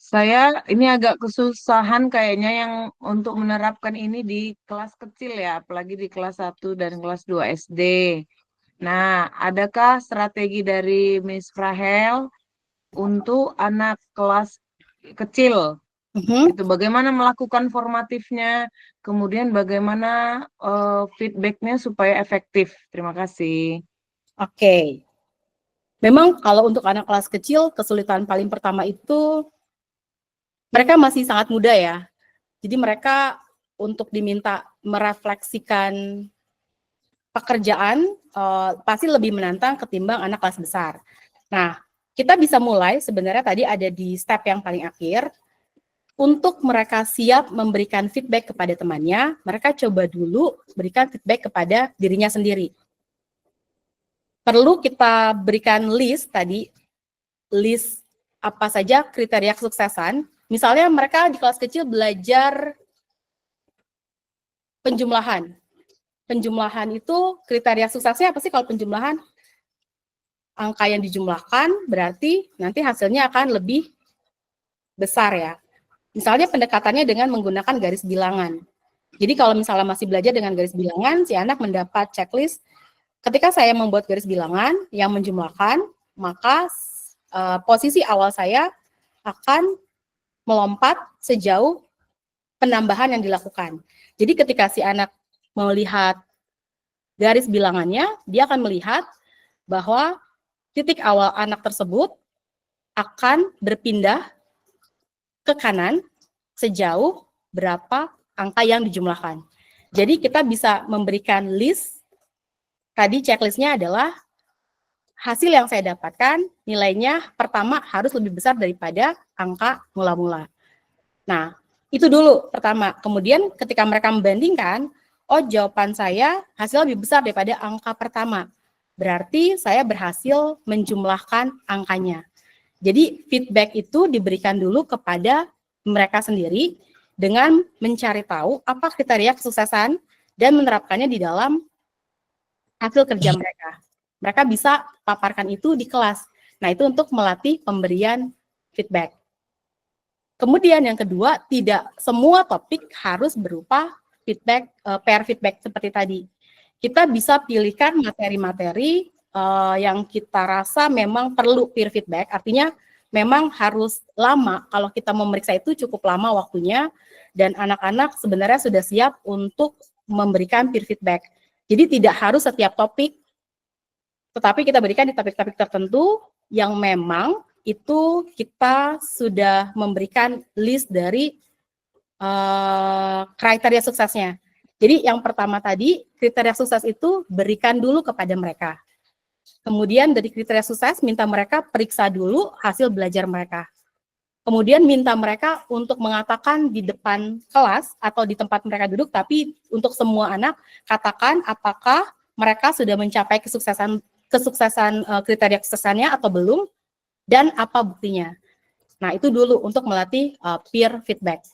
Saya ini agak kesusahan kayaknya yang untuk menerapkan ini di kelas kecil ya, apalagi di kelas 1 dan kelas 2 SD. Nah, adakah strategi dari Miss Rahel untuk anak kelas kecil? Mhm. Itu bagaimana melakukan formatifnya, kemudian bagaimana feedbacknya supaya efektif. Terima kasih. Oke. Memang kalau untuk anak kelas kecil, kesulitan paling pertama itu mereka masih sangat muda ya. Jadi mereka untuk diminta merefleksikan pekerjaan pasti lebih menantang ketimbang anak kelas besar. Nah, kita bisa mulai sebenarnya tadi ada di step yang paling akhir. Untuk mereka siap memberikan feedback kepada temannya, mereka coba dulu berikan feedback kepada dirinya sendiri. Perlu kita berikan list tadi, list apa saja kriteria kesuksesan. Misalnya mereka di kelas kecil belajar penjumlahan. Penjumlahan itu kriteria suksesnya apa sih kalau penjumlahan? Angka yang dijumlahkan berarti nanti hasilnya akan lebih besar ya. Misalnya pendekatannya dengan menggunakan garis bilangan. Jadi kalau misalnya masih belajar dengan garis bilangan, si anak mendapat checklist. Ketika saya membuat garis bilangan yang menjumlahkan, maka posisi awal saya akan melompat sejauh penambahan yang dilakukan. Jadi ketika si anak melihat garis bilangannya, dia akan melihat bahwa titik awal anak tersebut akan berpindah ke kanan sejauh berapa angka yang dijumlahkan. Jadi kita bisa memberikan list, tadi checklistnya adalah hasil yang saya dapatkan, nilainya pertama harus lebih besar daripada angka mula-mula. Nah, itu dulu pertama. Kemudian ketika mereka membandingkan, oh jawaban saya hasil lebih besar daripada angka pertama. Berarti saya berhasil menjumlahkan angkanya. Jadi feedback itu diberikan dulu kepada mereka sendiri dengan mencari tahu apa kriteria kesuksesan dan menerapkannya di dalam hasil kerja mereka. Mereka bisa paparkan itu di kelas. Nah, itu untuk melatih pemberian feedback. Kemudian yang kedua, tidak semua topik harus berupa feedback, pair feedback seperti tadi. Kita bisa pilihkan materi-materi yang kita rasa memang perlu peer feedback, artinya memang harus lama, kalau kita memeriksa itu cukup lama waktunya, dan anak-anak sebenarnya sudah siap untuk memberikan peer feedback. Jadi tidak harus setiap topik, tetapi kita berikan di topik-topik tertentu yang memang itu kita sudah memberikan list dari kriteria suksesnya. Jadi yang pertama tadi, kriteria sukses itu berikan dulu kepada mereka. Kemudian dari kriteria sukses, minta mereka periksa dulu hasil belajar mereka. Kemudian minta mereka untuk mengatakan di depan kelas atau di tempat mereka duduk, tapi untuk semua anak, katakan apakah mereka sudah mencapai kesuksesan kriteria kesuksesannya atau belum, dan apa buktinya. Nah, itu dulu untuk melatih peer feedback.